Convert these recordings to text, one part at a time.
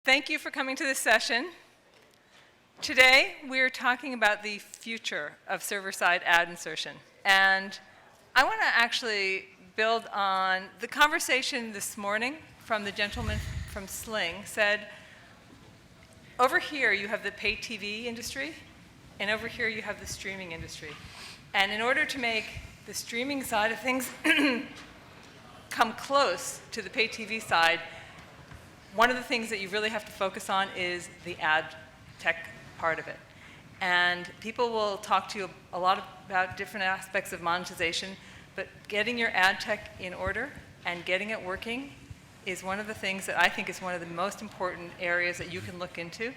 Thank you for coming to this session. Today, we're talking about the future of server-side ad insertion. And I want to actually build on the conversation this morning from the gentleman from Sling said, over here you have the pay TV industry, and over here you have the streaming industry. And in order to make the streaming side of things come close to the pay TV side, one of the things that you really have to focus on is the ad tech part of it. And people will talk to you a lot about different aspects of monetization, but getting your ad tech in order and getting it working is one of the things that I think is one of the most important areas that you can look into.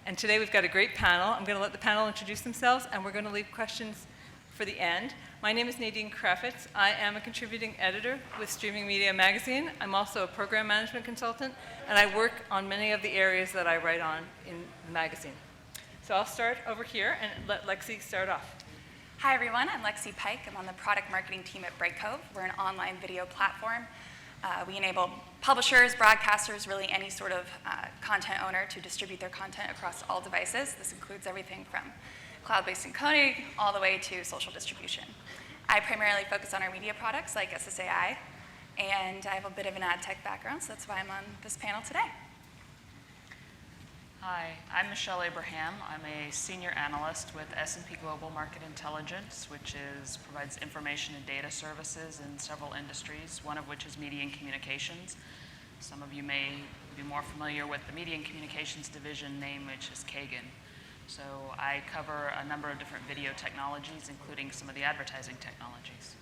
And today we've got a great panel. I'm going to let the panel introduce themselves, and we're going to leave questions for the end. My name is Nadine Kravitz. I am a contributing editor with Streaming Media Magazine. I'm also a program management consultant, and I work on many of the areas that I write on in the magazine. So I'll start over here and let Lexie start off. Hi everyone, I'm Lexie Pike. I'm on the product marketing team at Brightcove. We're an online video platform. We enable publishers, broadcasters, really any sort of content owner to distribute their content across all devices. This includes everything from cloud-based encoding all the way to social distribution. I primarily focus on our media products like SSAI, and I have a bit of an ad tech background, so that's why I'm on this panel today. Hi, I'm Michelle Abraham. I'm a senior analyst with S&P Global Market Intelligence, which provides information and data services in several industries, one of which is media and communications. Some of you may be more familiar with the media and communications division name, which is Kagan. So I cover a number of different video technologies, including some of the advertising technologies.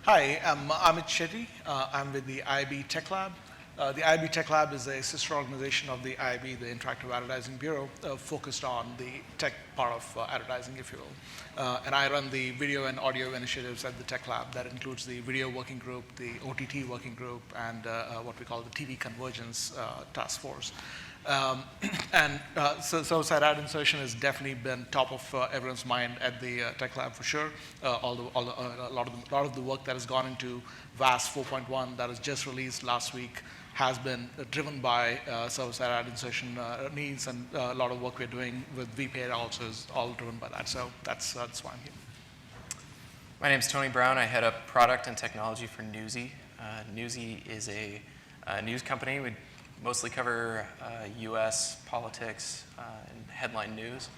Hi, I'm Amit, Shetty. I'm with the Iab Tech Lab. The Iab Tech Lab is a sister organization of the Iab, the Interactive Advertising Bureau, focused on the tech part of advertising, if you will. And I run the video and audio initiatives at the Tech Lab. That includes the video working group, the OTT working group, and what we call the TV convergence task force. So server-side ad insertion has definitely been top of everyone's mind at the Tech Lab for sure. A lot of the work that has gone into VAS 4.1 that was just released last week has been driven by server-side ad insertion needs, and a lot of work we're doing with VPay also is all driven by that. So that's why I'm here. My name is Tony Brown. I head up product and technology for Newsy. Newsy is a news company. We mostly cover U.S. politics and headline news.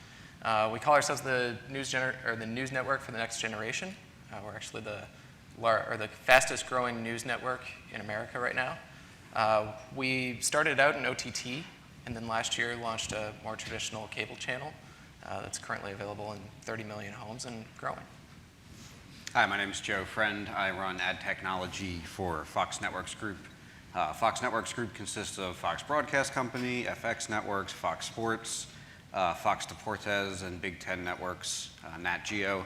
We call ourselves the news network for the next generation. We're actually the fastest growing news network in America right now. We started out in OTT, and then last year launched a more traditional cable channel that's currently available in 30 million homes and growing. Hi, my name is Joe Friend. I run ad technology for Fox Networks Group. Fox Networks Group consists of Fox Broadcast Company, FX Networks, Fox Sports, Fox Deportes, and Big Ten Networks, Nat Geo,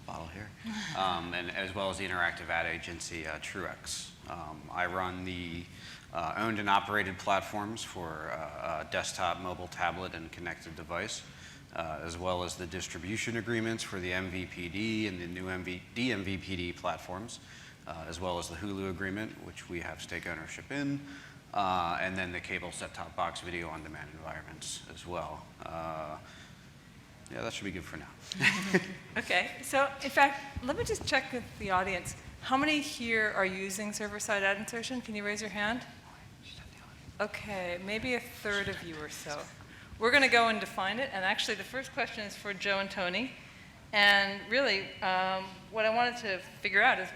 bottle here, and as well as the interactive ad agency, Truex. I run the owned and operated platforms for desktop, mobile, tablet, and connected device, as well as the distribution agreements for the MVPD and the new DMVPD platforms, as well as the Hulu agreement, which we have stake ownership in, and then the cable set-top box video on-demand environments as well. Yeah, that should be good for now. Okay, so in fact, let me just check with the audience. How many here are using server-side ad insertion? Can you raise your hand? Okay, maybe a third of you or so. We're going to go and define it, and actually the first question is for Joe and Tony. And really, what I wanted to figure out is,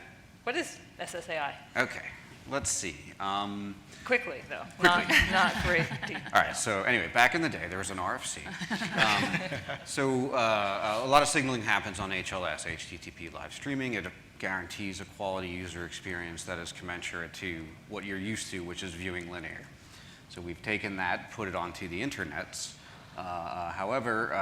what is SSAI? Okay, let's see. Quickly, though, Quickly. not very deep. All right, so anyway, back in the day, there was an RFC. A lot of signaling happens on HLS, HTTP live streaming. It guarantees a quality user experience that is commensurate to what you're used to, which is viewing linear. So we've taken that, put it onto the internets. However,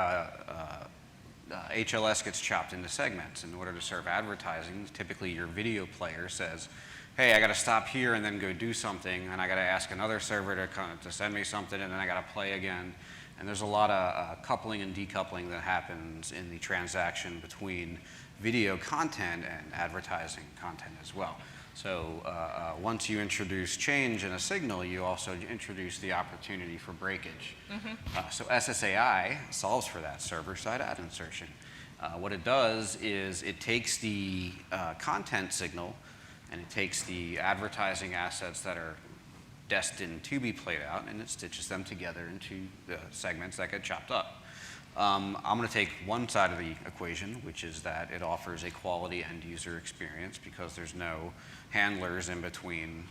HLS gets chopped into segments. In order to serve advertising, typically your video player says, hey, I got to stop here and then go do something, and I got to ask another server to send me something, and then I got to play again. And there's a lot of coupling and decoupling that happens in the transaction between video content and advertising content as well. So once you introduce change in a signal, you also introduce the opportunity for breakage. So SSAI solves for that, server-side ad insertion. What it does is it takes the content signal and it takes the advertising assets that are destined to be played out, and it stitches them together into the segments that get chopped up. I'm going to take one side of the equation, which is that it offers a quality end user experience because there's no handlers in between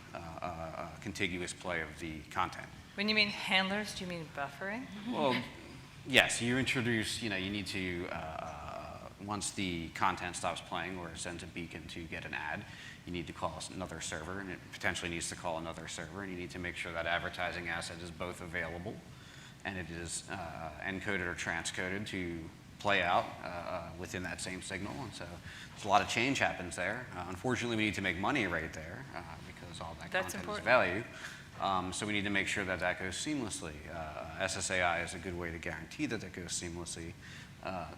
contiguous play of the content. When you mean handlers, do you mean buffering? Well, yes, you introduce, you need to, once the content stops playing or it sends a beacon to get an ad, you need to call another server, and it potentially needs to call another server, and you need to make sure that advertising asset is both available and it is encoded or transcoded to play out within that same signal. And so there's a lot of change happens there. Unfortunately, we need to make money right there because all that That's content important. is value. So we need to make sure that that goes seamlessly. SSAI is a good way to guarantee that that goes seamlessly.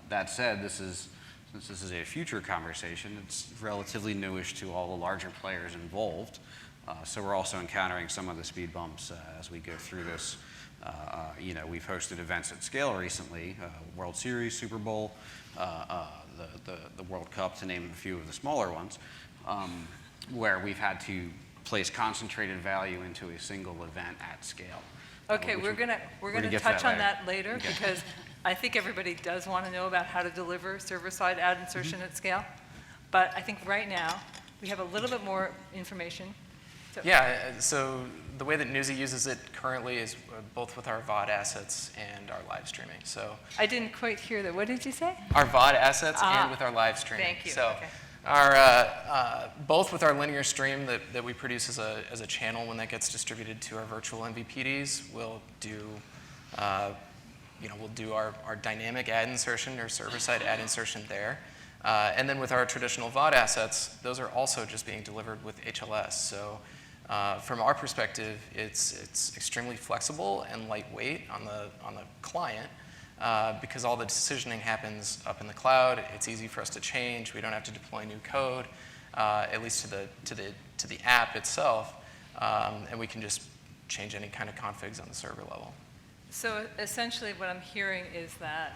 That said, since this is a future conversation, it's relatively newish to all the larger players involved. So we're also encountering some of the speed bumps as we go through this. We've hosted events at scale recently, World Series, Super Bowl, the World Cup, to name a few of the smaller ones, where we've had to place concentrated value into a single event at scale. Okay, we're gonna get to touch that on that later because I think everybody does want to know about how to deliver server-side ad insertion at scale. But I think right now we have a little bit more information. Yeah, so the way that Newsy uses it currently is both with our VOD assets and our live streaming. So I didn't quite hear that. What did you say? our VOD assets and with our live streaming. Thank you. So Okay. our both with our linear stream that we produce as a channel when that gets distributed to our virtual MVPDs, we'll do we'll do our dynamic ad insertion or server-side ad insertion there. And then with our traditional VOD assets, those are also just being delivered with HLS. So from our perspective, it's extremely flexible and lightweight on the client because all the decisioning happens up in the cloud. It's easy for us to change. We don't have to deploy new code, at least to the app itself, and we can just change any kind of configs on the server level. So essentially what I'm hearing is that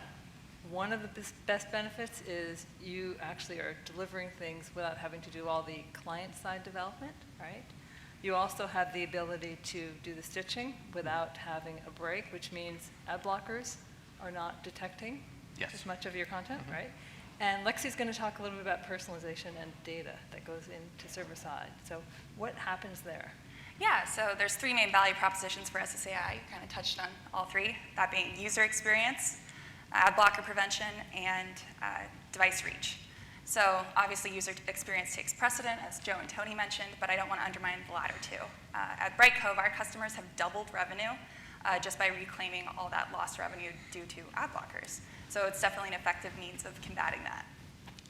one of the best benefits is you actually are delivering things without having to do all the client-side development, right? You also have the ability to do the stitching without having a break, which means ad blockers are not detecting as much of your content, right? And Lexie's going to talk a little bit about personalization and data that goes into server-side. So what happens there? Yeah, so there's three main value propositions for SSAI. You kind of touched on all three, that being user experience, ad blocker prevention, and device reach. So obviously user experience takes precedent, as Joe and Tony mentioned, but I don't want to undermine the latter two. At Brightcove, our customers have doubled revenue just by reclaiming all that lost revenue due to ad blockers. So it's definitely an effective means of combating that.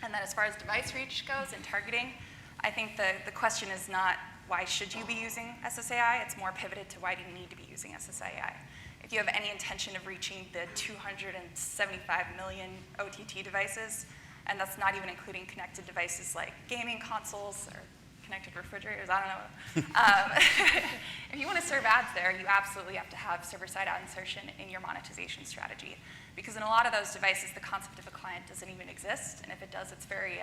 And then as far as device reach goes and targeting, I think the question is not why should you be using SSAI? It's more pivoted to why do you need to be using SSAI? If you have any intention of reaching the 275 million OTT devices, and that's not even including connected devices like gaming consoles or connected refrigerators, I don't know. If you want to serve ads there, you absolutely have to have server-side ad insertion in your monetization strategy. Because in a lot of those devices, the concept of a client doesn't even exist, and if it does, it's very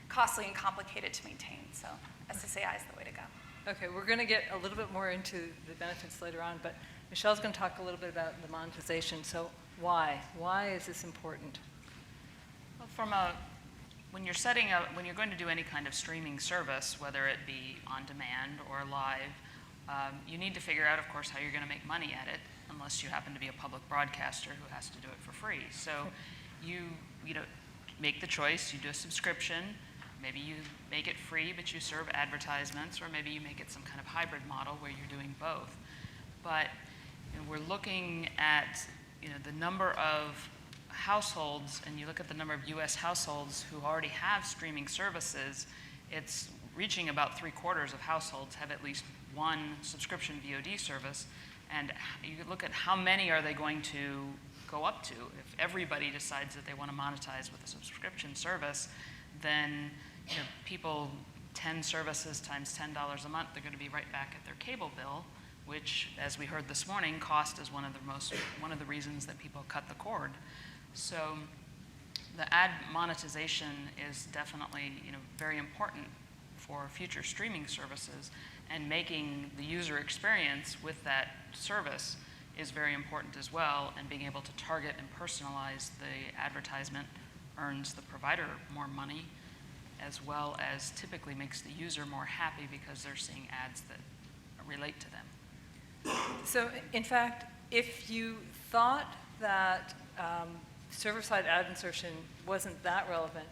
costly and complicated to maintain. So SSAI is the way to go. Okay, we're going to get a little bit more into the benefits later on, but Michelle's going to talk a little bit about the monetization. So why? Why is this important? Well, when you're going to do any kind of streaming service, whether it be on demand or live, you need to figure out, of course, how you're going to make money at it, unless you happen to be a public broadcaster who has to do it for free. So you make the choice, you do a subscription, maybe you make it free, but you serve advertisements, or maybe you make it some kind of hybrid model where you're doing both. But we're looking at the number of households, and you look at the number of U.S. households who already have streaming services, it's reaching about 3/4 of households have at least one subscription VOD service, and you look at how many are they going to go up to. If everybody decides that they want to monetize with a subscription service, then people 10 services times $10 a month, they're going to be right back at their cable bill, which, as we heard this morning, cost is one of the reasons that people cut the cord. So the ad monetization is definitely, very important for future streaming services, and making the user experience with that service is very important as well, and being able to target and personalize the advertisement earns the provider more money, as well as typically makes the user more happy because they're seeing ads that relate to them. So, in fact, if you thought that server-side ad insertion wasn't that relevant,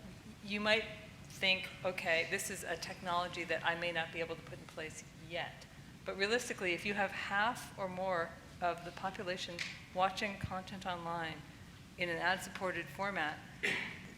you might think, okay, this is a technology that I may not be able to put in place yet. But realistically, if you have half or more of the population watching content online in an ad-supported format,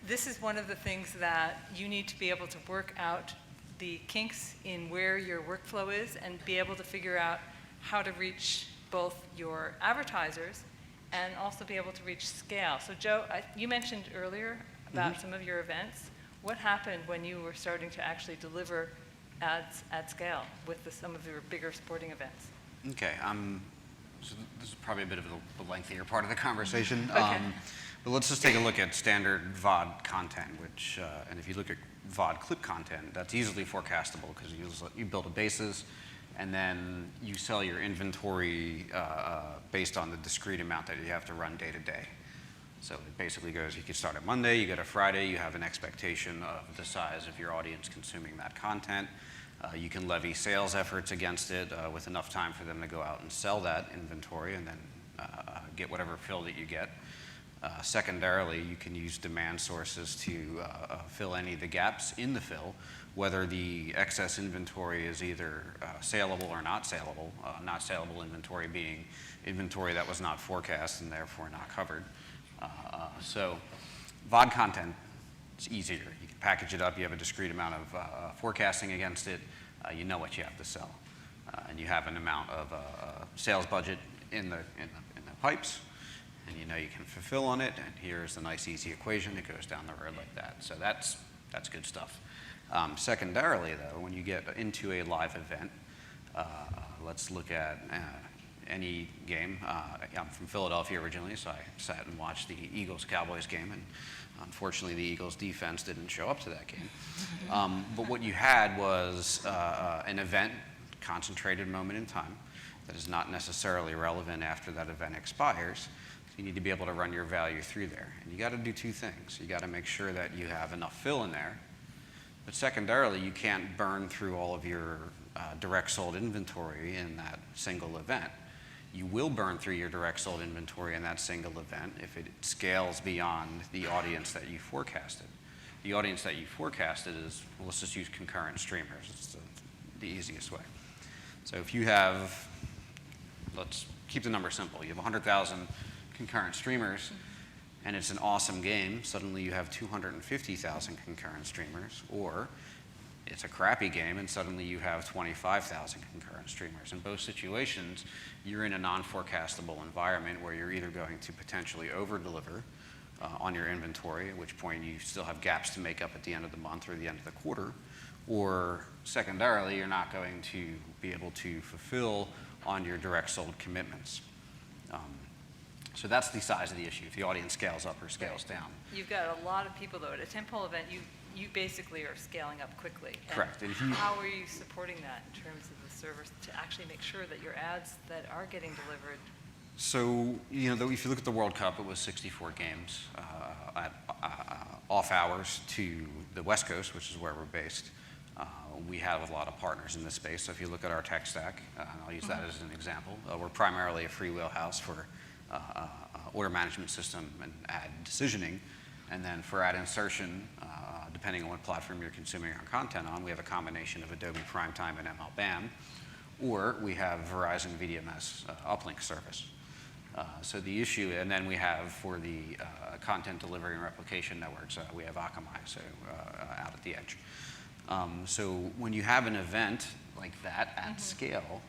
this is one of the things that you need to be able to work out the kinks in where your workflow is, and be able to figure out how to reach both your advertisers and also be able to reach scale. So Joe, you mentioned earlier about some of your events. What happened when you were starting to actually deliver ads at scale with some of your bigger sporting events? Okay, so this is probably a bit of the lengthier part of the conversation. Okay. But let's just take a look at standard VOD content, which, and if you look at VOD clip content, that's easily forecastable because you build a basis, and then you sell your inventory based on the discrete amount that you have to run day to day. So it basically goes, you can start at Monday, you go to Friday, you have an expectation of the size of your audience consuming that content. You can levy sales efforts against it with enough time for them to go out and sell that inventory, and then get whatever fill that you get. Secondarily, you can use demand sources to fill any of the gaps in the fill, whether the excess inventory is either saleable or not saleable. Not saleable inventory being inventory that was not forecast and therefore not covered. So VOD content, it's easier. You can package it up, you have a discrete amount of forecasting against it, you know what you have to sell. And you have an amount of sales budget in the pipes, and you know you can fulfill on it, and here's a nice easy equation that goes down the road like that. So that's good stuff. Secondarily, though, when you get into a live event, let's look at any game. I'm from Philadelphia originally, so I sat and watched the Eagles-Cowboys game, and unfortunately the Eagles defense didn't show up to that game. But what you had was an event, concentrated moment in time, that is not necessarily relevant after that event expires. You need to be able to run your value through there. And you got to do two things. You got to make sure that you have enough fill in there. But secondarily, you can't burn through all of your direct sold inventory in that single event. You will burn through your direct sold inventory in that single event if it scales beyond the audience that you forecasted. The audience that you forecasted is, well, let's just use concurrent streamers. It's the easiest way. So if you have, let's keep the number simple. You have 100,000 concurrent streamers, and it's an awesome game. Suddenly you have 250,000 concurrent streamers, or it's a crappy game and suddenly you have 25,000 concurrent streamers. In both situations, you're in a non-forecastable environment where you're either going to potentially over-deliver on your inventory, at which point you still have gaps to make up at the end of the month or the end of the quarter, or secondarily, you're not going to be able to fulfill on your direct sold commitments. So that's the size of the issue, if the audience scales up or scales down. You've got a lot of people, though. At a tentpole event, you basically are scaling up quickly. Correct. And how are you supporting that in terms of the service to actually make sure that your ads that are getting delivered? So, if you look at the World Cup, it was 64 games at off hours to the West Coast, which is where we're based. We have a lot of partners in this space. So if you look at our tech stack, and I'll use that as an example, we're primarily a freewheel house for order management system and ad decisioning. And then for ad insertion, depending on what platform you're consuming our content on, we have a combination of Adobe Primetime and MLBAM, or we have Verizon VDMS uplink service. So the issue, and then we have for the content delivery and replication networks, we have Akamai, so out at the edge. So when you have an event like that at scale,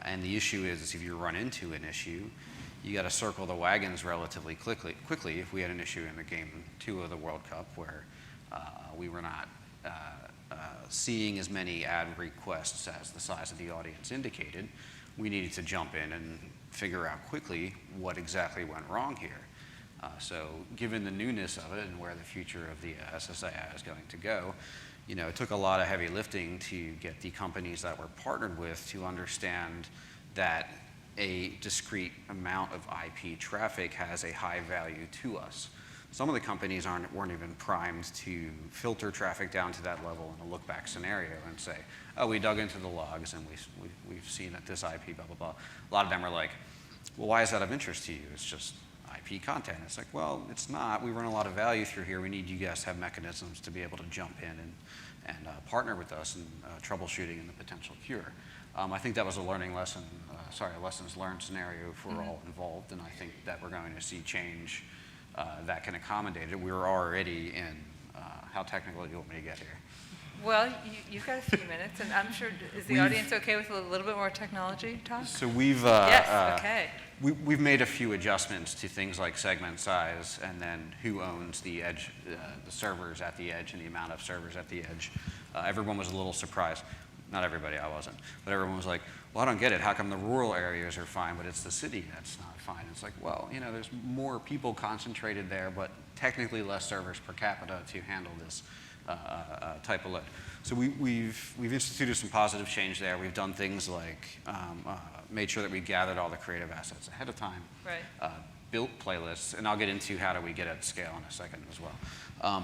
and the issue is if you run into an issue, you got to circle the wagons relatively quickly. If we had an issue in the game 2 of the World Cup where we were not seeing as many ad requests as the size of the audience indicated, we needed to jump in and figure out quickly what exactly went wrong here. So given the newness of it and where the future of the SSAI is going to go, it took a lot of heavy lifting to get the companies that we're partnered with to understand that a discrete amount of IP traffic has a high value to us. Some of the companies weren't even primed to filter traffic down to that level in a look-back scenario and say, oh, we dug into the logs and we've seen that this IP, blah, blah, blah. A lot of them are like, well, why is that of interest to you? It's just IP content. It's like, well, it's not. We run a lot of value through here. We need you guys to have mechanisms to be able to jump in and partner with us in troubleshooting and the potential cure. I think that was a learning lesson, a lessons learned scenario for all involved, and I think that we're going to see change that can accommodate it. We're already in, how technical do you want me to get here? Well, you've got a few minutes, and I'm sure, is the audience okay with a little bit more technology talk? So we've Yes, okay. We've made a few adjustments to things like segment size and then who owns the edge, the servers at the edge and the amount of servers at the edge. Everyone was a little surprised. Not everybody, I wasn't. But everyone was like, well, I don't get it. How come the rural areas are fine, but it's the city that's not fine? It's like, well, there's more people concentrated there, but technically less servers per capita to handle this type of load. So we've instituted some positive change there. We've done things like made sure that we gathered all the creative assets ahead of time, right. Built playlists, and I'll get into how do we get at scale in a second as well.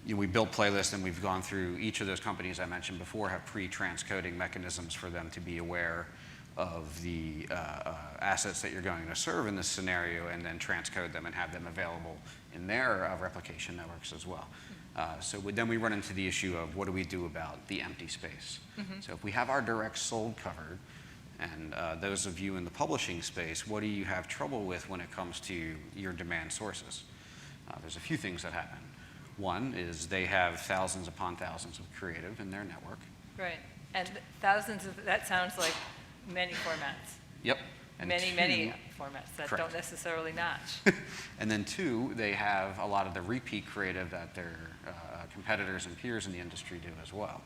We built playlists, and we've gone through each of those companies I mentioned before have pre-transcoding mechanisms for them to be aware of the assets that you're going to serve in this scenario, and then transcode them and have them available in their replication networks as well. So then we run into the issue of what do we do about the empty space? So if we have our direct sold covered, and those of you in the publishing space, what do you have trouble with when it comes to your demand sources? There's a few things that happen. One is they have thousands upon thousands of creative in their network. Right, and thousands of, that sounds like many formats. Yep. And many formats that correct. don't necessarily match. And then two, they have a lot of the repeat creative that their competitors and peers in the industry do as well.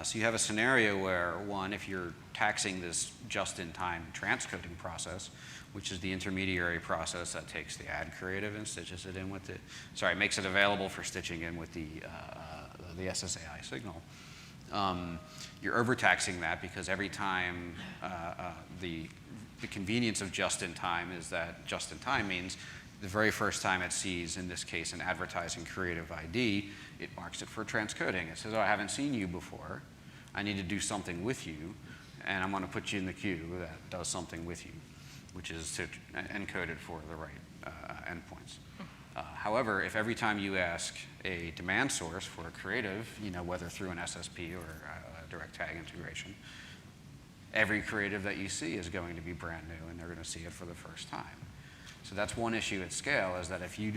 So you have a scenario where, one, if you're taxing this just-in-time transcoding process, which is the intermediary process that takes the ad creative and stitches it in with makes it available for stitching in with the SSAI signal. You're overtaxing that because every time the convenience of just-in-time is that just-in-time means the very first time it sees, in this case, an advertising creative ID, it marks it for transcoding. It says, oh, I haven't seen you before. I need to do something with you, and I'm going to put you in the queue that does something with you, which is to encode it for the right endpoints. However, if every time you ask a demand source for a creative, whether through an SSP or a direct tag integration, every creative that you see is going to be brand new, and they're going to see it for the first time. So that's one issue at scale, is that if you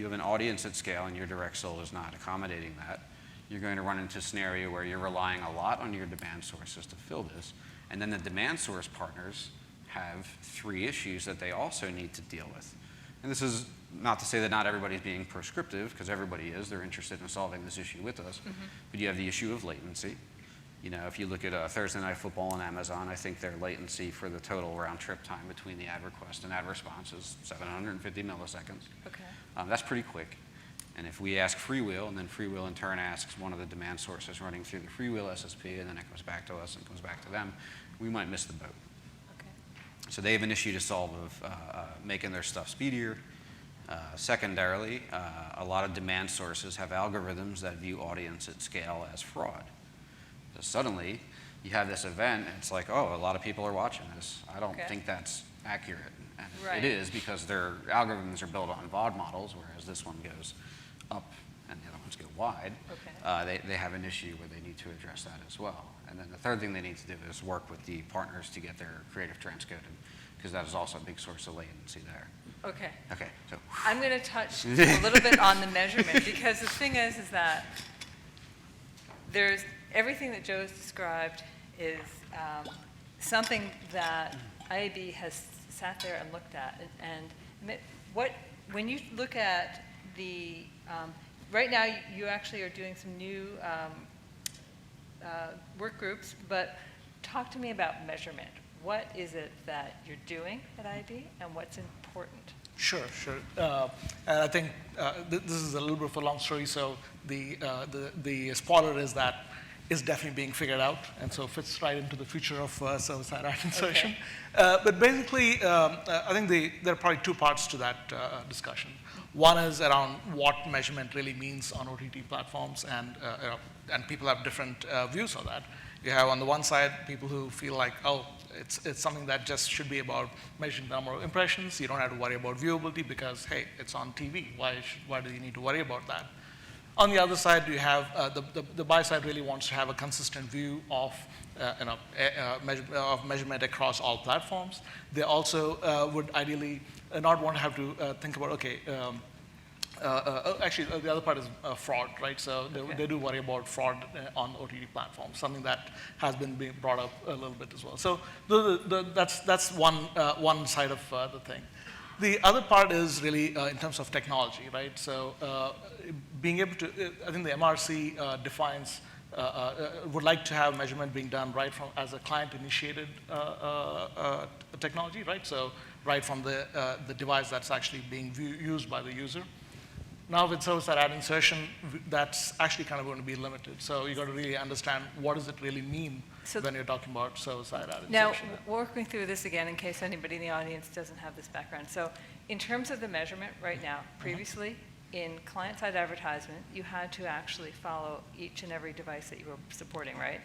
have an audience at scale and your direct sold is not accommodating that, you're going to run into a scenario where you're relying a lot on your demand sources to fill this, and then the demand source partners have three issues that they also need to deal with. And this is not to say that not everybody's being prescriptive, because everybody is. They're interested in solving this issue with us. But you have the issue of latency. If you look at Thursday Night Football on Amazon, I think their latency for the total round trip time between the ad request and ad response is 750 milliseconds. Okay. That's pretty quick. And if we ask Freewheel, and then Freewheel in turn asks one of the demand sources running through the Freewheel SSP, and then it comes back to us and comes back to them, we might miss the boat. Okay. So they have an issue to solve of making their stuff speedier. Secondarily, a lot of demand sources have algorithms that view audience at scale as fraud. So suddenly, you have this event, and it's like, oh, a lot of people are watching this. I don't think that's accurate. And Right. it is, because their algorithms are built on VOD models, whereas this one goes up and the other ones go wide. Okay. They have an issue where they need to address that as well. And then the third thing they need to do is work with the partners to get their creative transcoded, because that is also a big source of latency there. Okay. Okay, so I'm going to touch a little bit on the measurement, because the thing is that there's everything that Joe's described is something that IAB has sat there and looked at. And when you look at the, right now you actually are doing some new work groups, but talk to me about measurement. What is it that you're doing at IAB, and what's important? Sure. And I think this is a little bit of a long story, so the spoiler is that it's definitely being figured out, and so fits right into the future of server-side ad insertion. Okay. But basically, I think there are probably two parts to that discussion. One is around what measurement really means on OTT platforms, and people have different views on that. You have on the one side people who feel like, oh, it's something that just should be about measuring the number of impressions. You don't have to worry about viewability because, hey, it's on TV. Why do you need to worry about that? On the other side, you have the buy side really wants to have a consistent view of measurement across all platforms. They also would ideally not want to have to think about, okay, actually, the other part is fraud, right? So they do worry about fraud on OTT platforms, something that has been being brought up a little bit as well. So that's one side of the thing. The other part is really in terms of technology, right? So being able to, I think the MRC defines, would like to have measurement being done right from as a client-initiated technology, right? So right from the device that's actually being used by the user. Now with server-side ad insertion, that's actually kind of going to be limited. So you got to really understand what does it really mean when you're talking about server-side ad insertion. Now, working through this again in case anybody in the audience doesn't have this background. So in terms of the measurement right now, previously in client-side advertisement, you had to actually follow each and every device that you were supporting, right?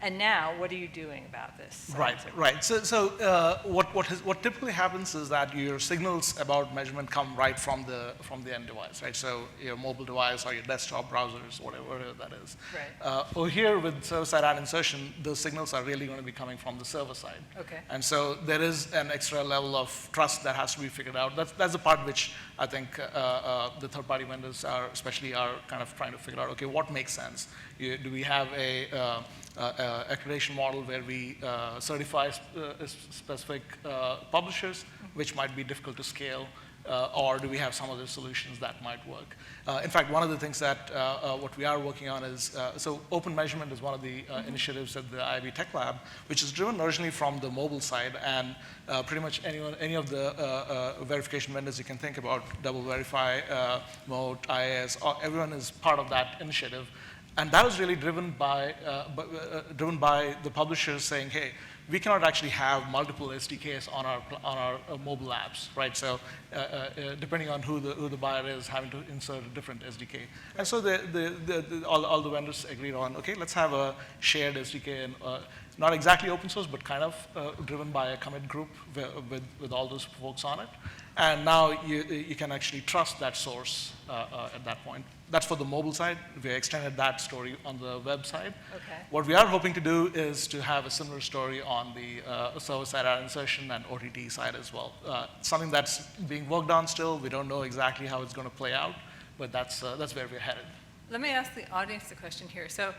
And now, what are you doing about this? Right. So what typically happens is that your signals about measurement come right from the end device, right? So your mobile device or your desktop browsers, whatever that is. Right. Over here with server-side ad insertion, those signals are really going to be coming from the server side. Okay. And so there is an extra level of trust that has to be figured out. That's the part which I think the third-party vendors are kind of trying to figure out. Okay, what makes sense? Do we have a accreditation model where we certify specific publishers, which might be difficult to scale, or do we have some other solutions that might work? In fact, one of the things that what we are working on is, so open measurement is one of the initiatives at the IAB Tech Lab, which is driven originally from the mobile side, and pretty much any of the verification vendors you can think about, Double Verify, Moat, IAS, everyone is part of that initiative. And that was really driven by the publishers saying, hey, we cannot actually have multiple SDKs on our mobile apps, right? So depending on who the buyer is, having to insert a different SDK. And so all the vendors agreed on, okay, let's have a shared SDK, and not exactly open source, but kind of driven by a commit group with all those folks on it. And now you can actually trust that source at that point. That's for the mobile side. We extended that story on the web side. Okay. What we are hoping to do is to have a similar story on the server-side ad insertion and OTT side as well. Something that's being worked on still. We don't know exactly how it's going to play out, but that's where we're headed. Let me ask the audience the question here. So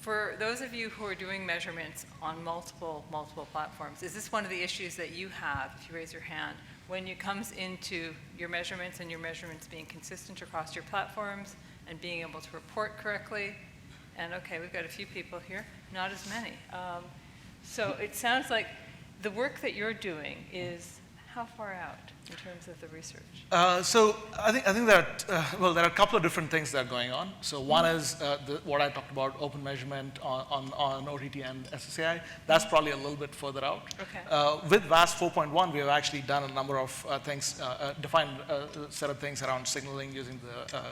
for those of you who are doing measurements on multiple platforms, is this one of the issues that you have, if you raise your hand, when it comes into your measurements and your measurements being consistent across your platforms and being able to report correctly? And okay, we've got a few people here, not as many. So it sounds like the work that you're doing is how far out in terms of the research? So I think that, there are a couple of different things that are going on. So one is what I talked about, open measurement on OTT and SSAI. That's probably a little bit further out. Okay. With VAST 4.1, we have actually done a number of things, defined a set of things around signaling using the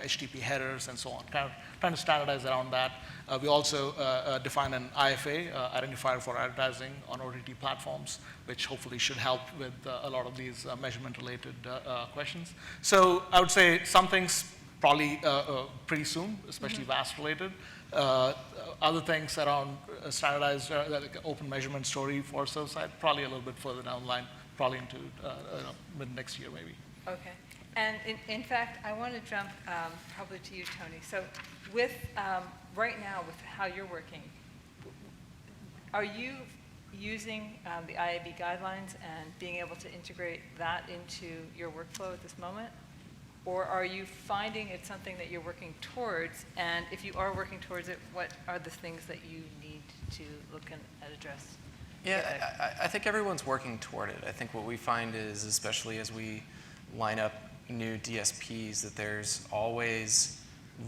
HTTP headers and so on, kind of trying to standardize around that. We also defined an IFA, identifier for advertising on OTT platforms, which hopefully should help with a lot of these measurement-related questions. So I would say some things probably pretty soon, especially VAST-related. Other things around standardized like open measurement story for server-side, probably a little bit further down the line, probably into mid-next year maybe. Okay. And in fact, I want to jump probably to you, Tony. So with right now, with how you're working, are you using the Iab Guidelines and being able to integrate that into your workflow at this moment? Or are you finding it's something that you're working towards? And if you are working towards it, what are the things that you need to look and address? Yeah, I think everyone's working toward it. I think what we find is, especially as we line up new DSPs, that there's always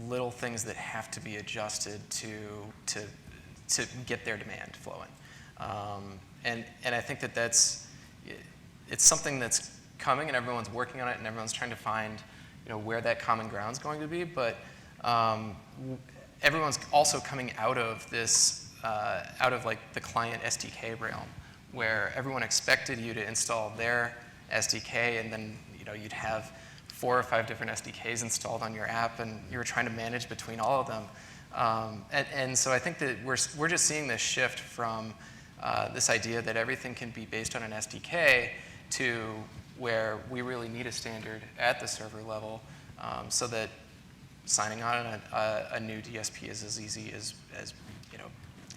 little things that have to be adjusted to get their demand flowing. And I think it's something that's coming, and everyone's working on it, and everyone's trying to find where that common ground's going to be. But everyone's also coming out of this, out of like the client SDK realm, where everyone expected you to install their SDK, and then you'd have 4 or 5 different SDKs installed on your app, and you were trying to manage between all of them. And so I think that we're just seeing this shift from this idea that everything can be based on an SDK to where we really need a standard at the server level, so that signing on a new DSP is as easy as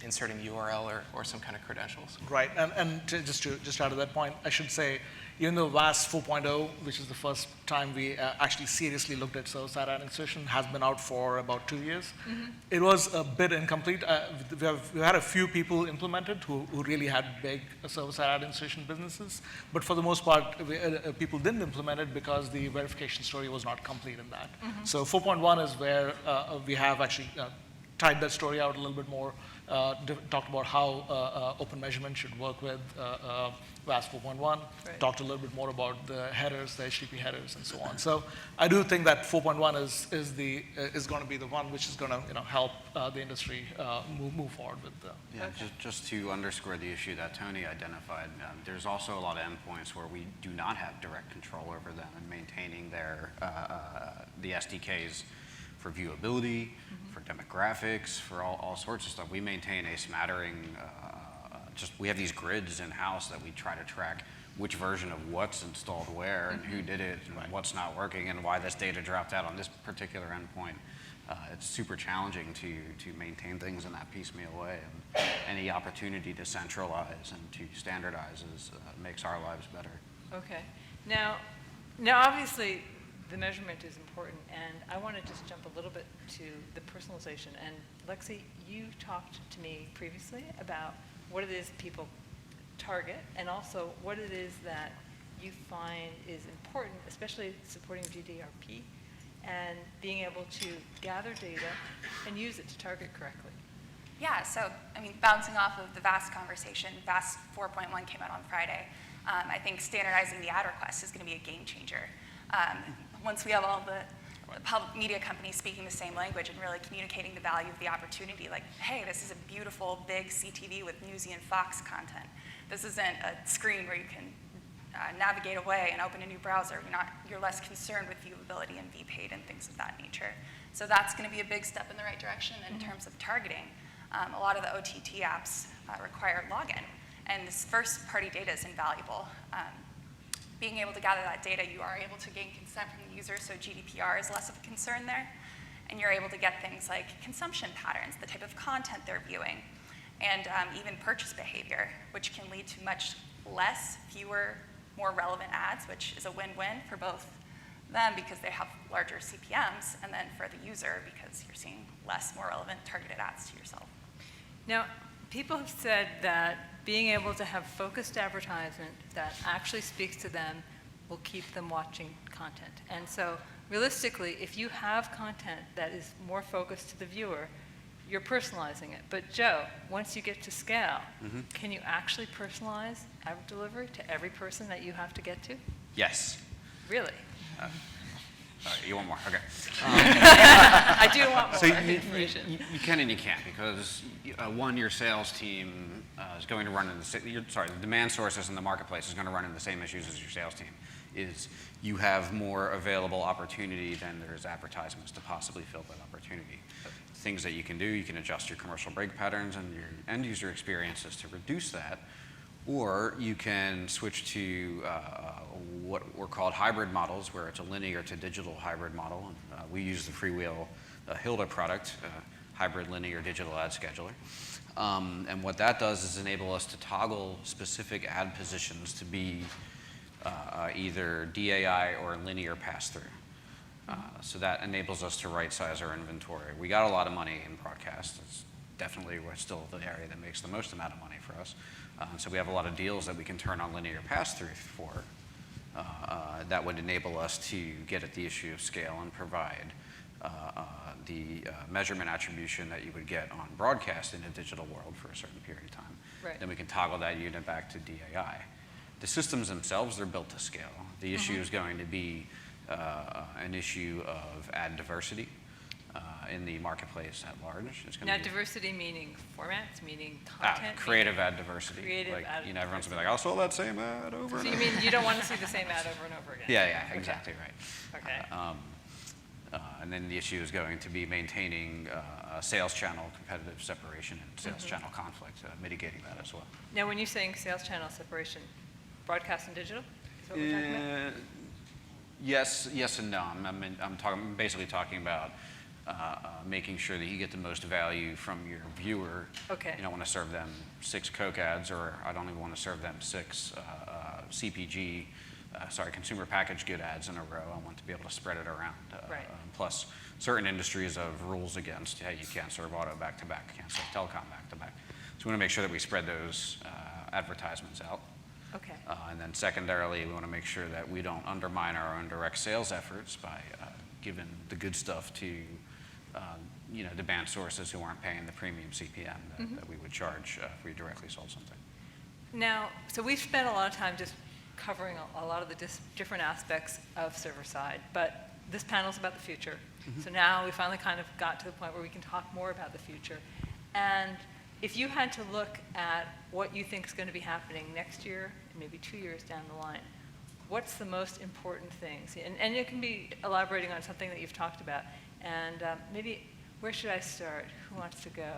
inserting URL or some kind of credentials. Right, and just out of that point, I should say, even though WAS 4.0, which is the first time we actually seriously looked at server-side ad insertion, has been out for about 2 years. It was a bit incomplete. We've had a few people implemented who really had big server-side ad insertion businesses, but for the most part, people didn't implement it because the verification story was not complete in that. So 4.1 is where we have actually tied that story out a little bit more, talked about how open measurement should work with WAS 4.1, Right. talked a little bit more about the headers, the HTTP headers, and so on. So I do think that 4.1 is going to be the one which is going to help the industry move forward with the. Yeah, just to underscore the issue that Tony identified, there's also a lot of endpoints where we do not have direct control over them and maintaining their the SDKs for viewability, for demographics, for all sorts of stuff. We maintain a smattering, we have these grids in-house that we try to track which version of what's installed where and who did it and what's not working and why this data dropped out on this particular endpoint. It's super challenging to maintain things in that piecemeal way. And any opportunity to centralize and to standardize makes our lives better. Okay. Now obviously, the measurement is important, and I want to just jump a little bit to the personalization. And Lexie, you talked to me previously about what it is people target, and also what it is that you find is important, especially supporting GDRP, and being able to gather data and use it to target correctly. Yeah, so, bouncing off of the VAST conversation, VAST 4.1 came out on Friday. I think standardizing the ad request is going to be a game changer. Once we have all the public media companies speaking the same language and really communicating the value of the opportunity, like, hey, this is a beautiful, big CTV with Newsy and Fox content. This isn't a screen where you can navigate away and open a new browser. You're less concerned with viewability and vPaid and things of that nature. So that's going to be a big step in the right direction in terms of targeting. A lot of the OTT apps require login, and this first-party data is invaluable. Being able to gather that data, you are able to gain consent from the user, so GDPR is less of a concern there. And you're able to get things like consumption patterns, the type of content they're viewing, and even purchase behavior, which can lead to much less, fewer, more relevant ads, which is a win-win for both them because they have larger CPMs, and then for the user because you're seeing less, more relevant targeted ads to yourself. Now, people have said that being able to have focused advertisement that actually speaks to them will keep them watching content. And so realistically, if you have content that is more focused to the viewer, you're personalizing it. But Joe, once you get to scale, can you actually personalize ad delivery to every person that you have to get to? Yes. Really? You want more? Okay. I do want more So information. you can and you can't because one, your sales team is going to run in the demand sources in the marketplace is going to run into the same issues as your sales team. Is you have more available opportunity than there's advertisements to possibly fill that opportunity. Things that you can do, you can adjust your commercial break patterns and your end user experiences to reduce that, or you can switch to what were called hybrid models, where it's a linear to digital hybrid model. We use the Freewheel Hilda product, hybrid linear digital ad scheduler. And what that does is enable us to toggle specific ad positions to be either DAI or linear pass-through. So that enables us to right-size our inventory. We got a lot of money in broadcast. It's definitely, we're still the area that makes the most amount of money for us. So we have a lot of deals that we can turn on linear pass-through for. That would enable us to get at the issue of scale and provide the measurement attribution that you would get on broadcast in a digital world for a certain period of time. Right. Then we can toggle that unit back to DAI. The systems themselves, they're built to scale. The issue is going to be an issue of ad diversity in the marketplace at large. It's Now, going to be diversity meaning formats, meaning content? creative ad diversity. Creative like, ad everyone's gonna be like, I saw that same ad over So and you over. mean you don't want to see the same ad over and over again? Yeah, Okay. exactly right. Okay. And then the issue is going to be maintaining sales channel competitive separation and sales channel conflict, mitigating that as well. Now, when you're saying sales channel separation, broadcast and digital is what we're talking about? Yes and no. I'm basically talking about making sure that you get the most value from your viewer. Okay. You don't want to serve them 6 Coke ads, or I don't even want to serve them 6 consumer packaged good ads in a row. I want to be able to spread it around. Right. Plus, certain industries have rules against, hey, you can't serve auto back-to-back, you can't serve telecom back-to-back. So we want to make sure that we spread those advertisements out. Okay. And then secondarily, we want to make sure that we don't undermine our own direct sales efforts by giving the good stuff to demand sources who aren't paying the premium CPM that we would charge if we directly sold something. Now, so we've spent a lot of time just covering a lot of the different aspects of server side, but this panel's about the future. So now we finally kind of got to the point where we can talk more about the future. And if you had to look at what you think is going to be happening next year, and maybe 2 years down the line, what's the most important things? And you can be elaborating on something that you've talked about. And maybe, where should I start? Who wants to go?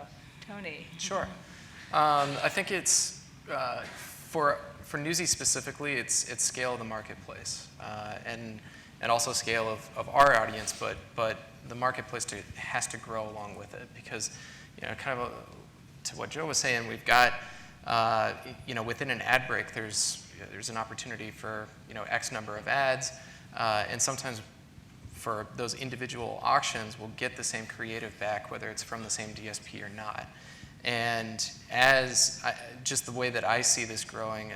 Tony? Sure. I think it's, for Newsy specifically, it's scale of the marketplace, and also scale of our audience, but the marketplace has to grow along with it, because, kind of to what Joe was saying, we've got, within an ad break, there's an opportunity for, X number of ads, and sometimes for those individual auctions, we'll get the same creative back, whether it's from the same DSP or not. And just the way that I see this growing,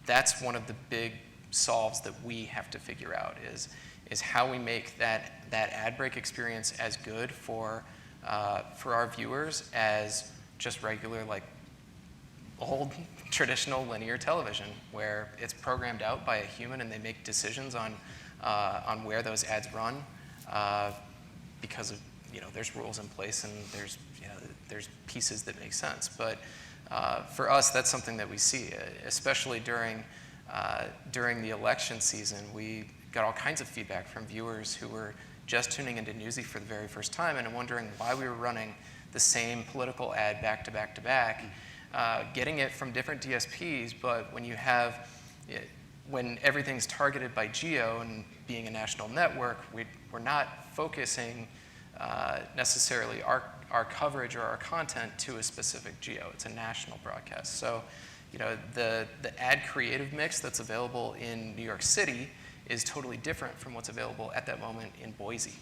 that's one of the big solves that we have to figure out is how we make that ad break experience as good for our viewers as just regular, like, old traditional linear television, where it's programmed out by a human and they make decisions on where those ads run because of, there's rules in place and there's pieces that make sense. But for us, that's something that we see, especially during the election season. We got all kinds of feedback from viewers who were just tuning into Newsy for the very first time and wondering why we were running the same political ad back to back to back, getting it from different DSPs, but when everything's targeted by geo and being a national network, we're not focusing necessarily our coverage or our content to a specific geo. It's a national broadcast. So, the ad creative mix that's available in New York City is totally different from what's available at that moment in Boise.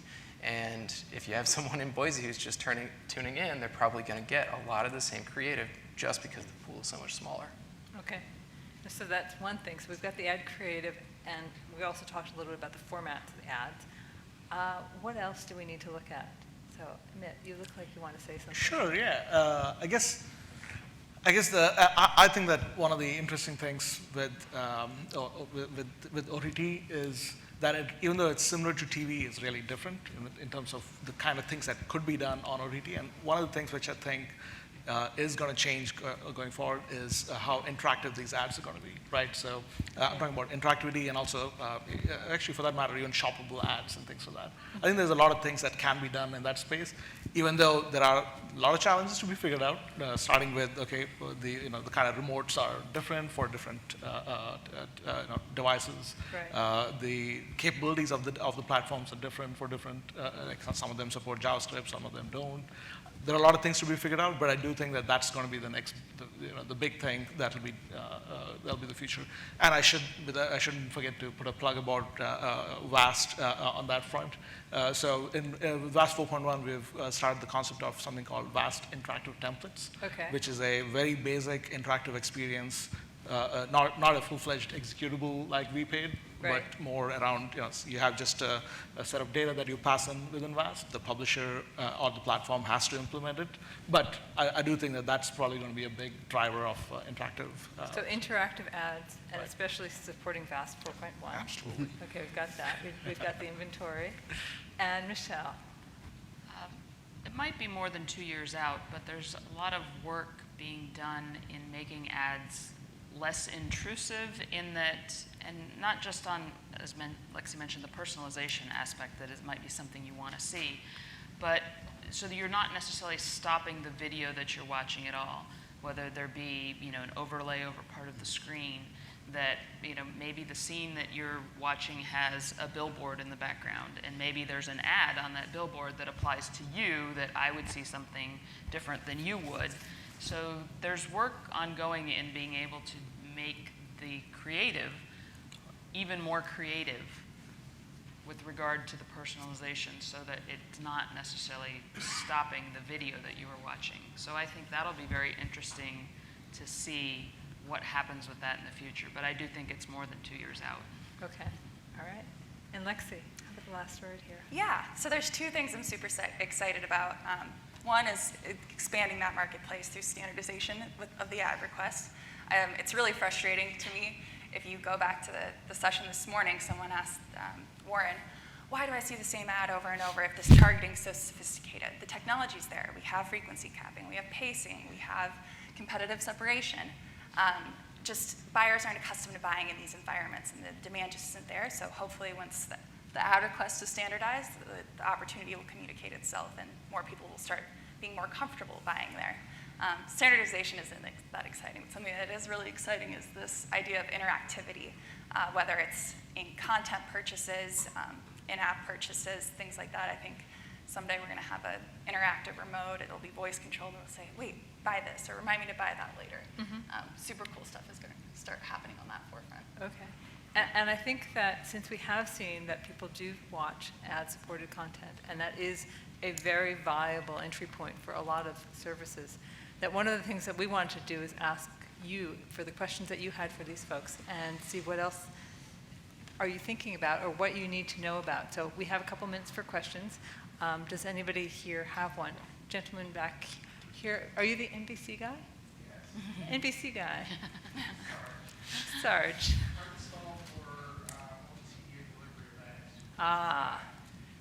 And if you have someone in Boise who's just tuning in, they're probably going to get a lot of the same creative just because the pool is so much smaller. Okay. So that's one thing. So we've got the ad creative, and we also talked a little bit about the formats of the ads. What else do we need to look at? So, Amit, you look like you want to say something. Sure, yeah. I think that one of the interesting things with OTT is that even though it's similar to TV, it's really different in terms of the kind of things that could be done on OTT. And one of the things which I think is going to change going forward is how interactive these ads are going to be, right? So I'm talking about interactivity and also, actually for that matter, even shoppable ads and things like that. I think there's a lot of things that can be done in that space, even though there are a lot of challenges to be figured out, starting with, okay, the kind of remotes are different for different devices. Right. The capabilities of the platforms are different for different, like some of them support JavaScript, some of them don't. there are a lot of things to be figured out, but I do think that that's going to be the next, the big thing that'll be the future. And I shouldn't forget to put a plug about VAST on that front. So in VAST 4.1, we've started the concept of something called VAST interactive templates, which is a very basic interactive experience, not a full-fledged executable like VPaid, but more around, you have just a set of data that you pass in within VAST. The publisher or the platform has to implement it. But I do think that that's probably going to be a big driver of interactive. So interactive ads, and especially supporting VAST 4.1. Absolutely. Okay, we've got that. We've got the inventory. And Michelle. It might be more than 2 years out, but there's a lot of work being done in making ads less intrusive in that, and not just on, as Lexie mentioned, the personalization aspect, that it might be something you want to see, but so that you're not necessarily stopping the video that you're watching at all, whether there be, an overlay over part of the screen, that, maybe the scene that you're watching has a billboard in the background, and maybe there's an ad on that billboard that applies to you that I would see something different than you would. So there's work ongoing in being able to make the creative even more creative with regard to the personalization, so that it's not necessarily stopping the video that you are watching. So I think that'll be very interesting to see what happens with that in the future. But I do think it's more than 2 years out. Okay, all right. And Lexie, how about the last word here? Yeah, so there's two things I'm super excited about. One is expanding that marketplace through standardization of the ad requests. It's really frustrating to me. If you go back to the session this morning, someone asked Warren, why do I see the same ad over and over if this targeting is so sophisticated? The technology's there. We have frequency capping. We have pacing. We have competitive separation. Just buyers aren't accustomed to buying in these environments, and the demand just isn't there. So hopefully once the ad request is standardized, the opportunity will communicate itself, and more people will start being more comfortable buying there. Standardization isn't that exciting. Something that is really exciting is this idea of interactivity, whether it's in content purchases, in-app purchases, things like that. I think someday we're going to have an interactive remote. It'll be voice controlled, and it'll say, wait, buy this, or remind me to buy that later. Super cool stuff is going to start happening on that forefront. Okay. And I think that since we have seen that people do watch ad-supported content, and that is a very viable entry point for a lot of services, that one of the things that we wanted to do is ask you for the questions that you had for these folks and see what else are you thinking about or what you need to know about. So we have a couple minutes for questions. Does anybody here have one? Gentleman back here. Are you the NBC guy? Yes. NBC guy. Sarge.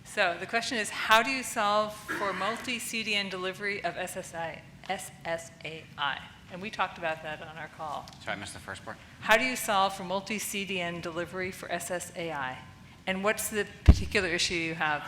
So the question is, how do you solve for multi-CDN delivery of SSAI? And we talked about that on our call. Sorry, I missed the first part. How do you solve for multi-CDN delivery for SSAI? And what's the particular issue you have?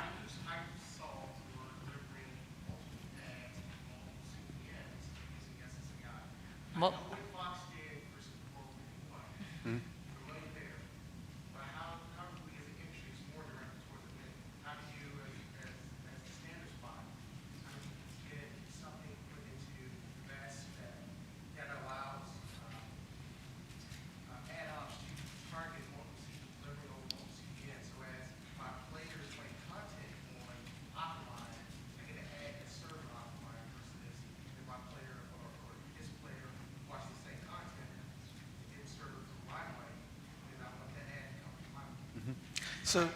So,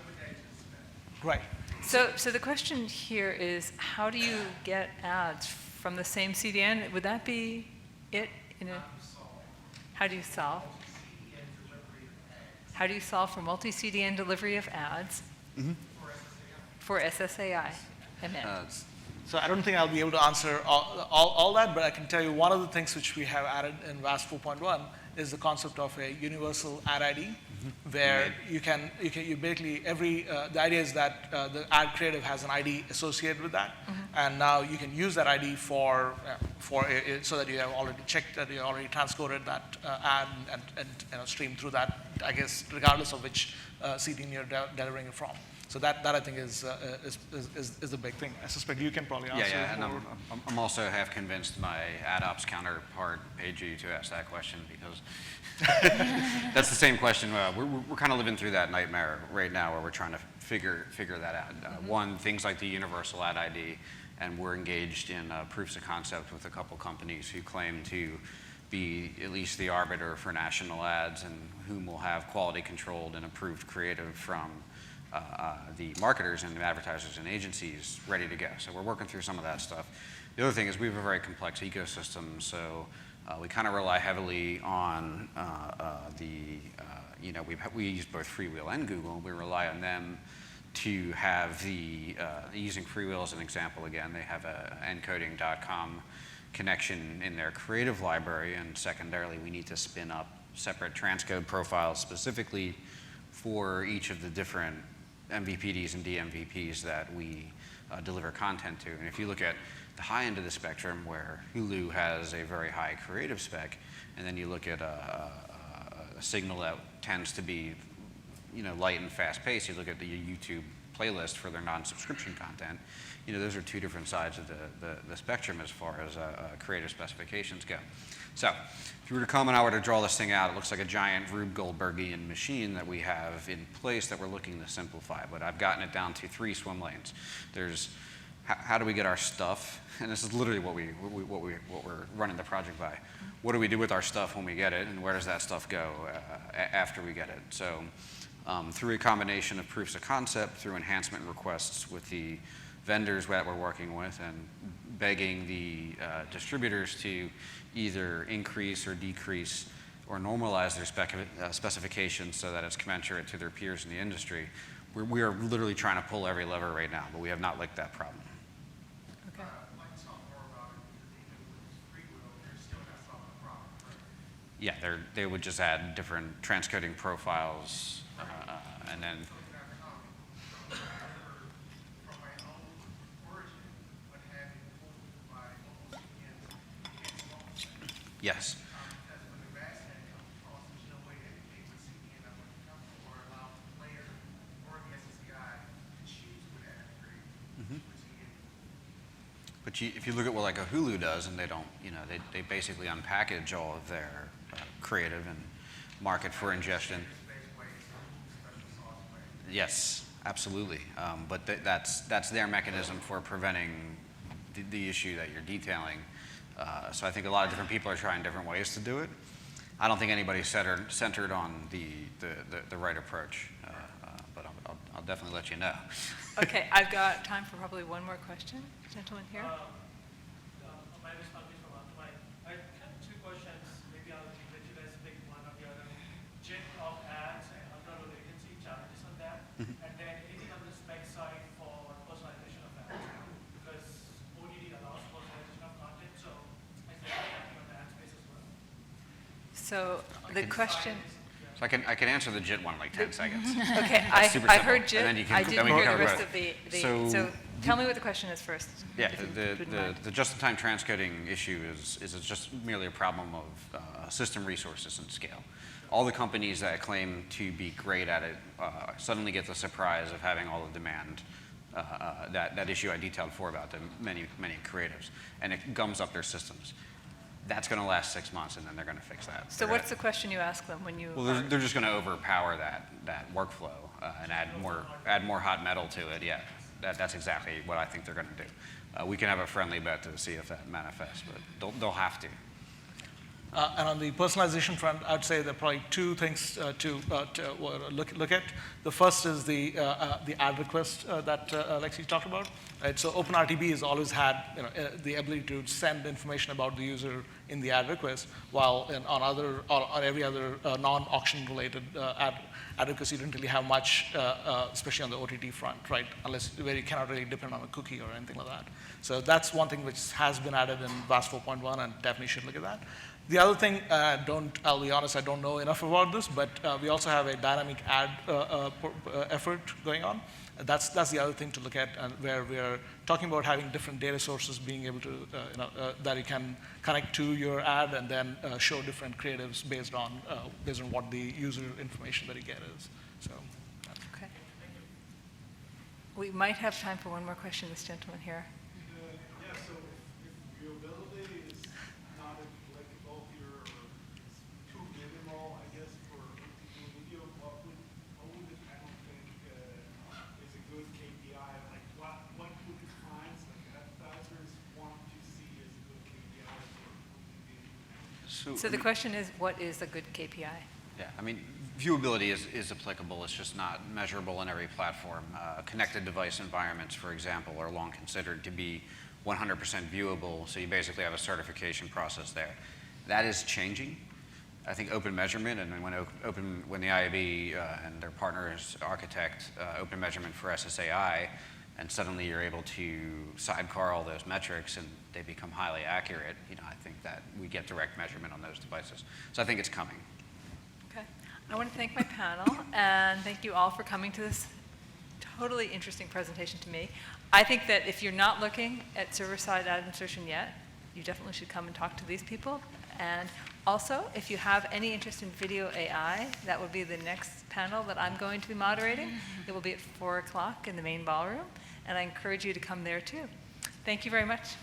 right. So the question here is, how do you get ads from the same CDN? Would that be it? How do you solve? How do you solve for multi-CDN delivery of ads for SSAI? So I don't think I'll be able to answer all that, but I can tell you one of the things which we have added in VAST 4.1 is the concept of a universal ad ID, where you basically the idea is that the ad creative has an ID associated with that, and now you can use that ID for it, so that you have already checked that you already transcoded that ad and streamed through that I guess, regardless of which CDN you're delivering it from. So that I think is the big thing. I suspect you can probably answer. Yeah, and more. I'm also half convinced my ad ops counterpart paid you to ask that question, because that's the same question. We're kind of living through that nightmare right now, where we're trying to figure that out. One, things like the universal ad ID, and we're engaged in proofs of concept with a couple companies who claim to be at least the arbiter for national ads, and whom will have quality controlled and approved creative from the marketers and the advertisers and agencies ready to go. So we're working through some of that stuff. The other thing is we have a very complex ecosystem, so we kind of rely heavily on we use both Freewheel and Google. We rely on them to have using Freewheel as an example again, they have a encoding.com connection in their creative library, and secondarily we need to spin up separate transcode profiles specifically for each of the different MVPDs and DMVPs that we deliver content to. And if you look at the high end of the spectrum, where Hulu has a very high creative spec, and then you look at a signal that tends to be light and fast paced, you look at the YouTube playlist for their non-subscription content, those are two different sides of the spectrum as far as creative specifications go. So if you were to come and I were to draw this thing out, it looks like a giant Rube Goldbergian machine that we have in place that we're looking to simplify, but I've gotten it down to 3 swim lanes. There's how do we get our stuff, and this is literally what we're running the project by. What do we do with our stuff when we get it, and where does that stuff go after we get it? So through a combination of proofs of concept, through enhancement requests with the vendors that we're working with, and begging the distributors to either increase or decrease or normalize their specifications so that it's commensurate to their peers in the industry. We are literally trying to pull every lever right now, but we have not licked that problem. Okay. Yeah, they would just add different transcoding profiles, and then. Yes. But if you look at what like a Hulu does, and they don't, they basically unpackage all of their creative and market for ingestion. Yes, absolutely. But that's their mechanism for preventing the issue that you're detailing. So I think a lot of different people are trying different ways to do it. I don't think anybody's centered on the right approach, but I'll definitely let you know. Okay, I've got time for probably one more question. Gentleman here. My name is Amit from Untitled. I have 2 questions. Maybe I'll let you guys pick one or the other. JIT of ads and ultra-low latency, challenges on that. And then anything on the spec side for personalization of ads. Because OTT allows personalization of content, so is there anything on the ad space as well? So the question. So I can answer the JIT one in like 10 seconds. Okay, That's super I simple. heard JIT. And then I didn't hear the rest both. of the So tell me what the question is first. Yeah, if you wouldn't mind. the just-in-time transcoding issue is just merely a problem of system resources and scale. All the companies that claim to be great at it suddenly get the surprise of having all the demand. That issue I detailed before about the many creatives, and it gums up their systems. That's going to last 6 months, and then they're going to fix that. So what's the question you ask them when you? Well, they're just going to overpower that workflow and add more hot metal to it. Yeah, that's exactly what I think they're going to do. We can have a friendly bet to see if that manifests, but they'll have to. And on the personalization front, I'd say there are probably 2 things to look at. The first is the ad request that Lexie talked about. Right? So OpenRTB has always had the ability to send information about the user in the ad request, while on every other non-auction related ad request, you didn't really have much, especially on the OTT front, right? Where you cannot really depend on a cookie or anything like that. So that's one thing which has been added in VAS 4.1, and definitely should look at that. The other thing, I'll be honest, I don't know enough about this, but we also have a dynamic ad effort going on. That's the other thing to look at, where we're talking about having different data sources, being able to, that you can connect to your ad and then show different creatives based on what the user information that you get is. So. Okay. We might have time for one more question. This gentleman here. Yeah, so if viewability is not applicable here, or it's too minimal, I guess, for video, what would the panel think is a good KPI? Like, what would the clients, like advertisers, want to see as a good KPI for video? So the question is, what is a good KPI? Yeah, I mean, viewability is applicable. It's just not measurable in every platform. Connected device environments, for example, are long considered to be 100% viewable, so you basically have a certification process there. That is changing. I think open measurement, and when the IAB and their partners architect open measurement for SSAI, and suddenly you're able to sidecar all those metrics and they become highly accurate, I think that we get direct measurement on those devices. So I think it's coming. Okay. I want to thank my panel, and thank you all for coming to this totally interesting presentation to me. I think that if you're not looking at server-side ad insertion yet, you definitely should come and talk to these people. And also, if you have any interest in video AI, that will be the next panel that I'm going to be moderating. It will be at 4 o'clock in the main ballroom, and I encourage you to come there too. Thank you very much.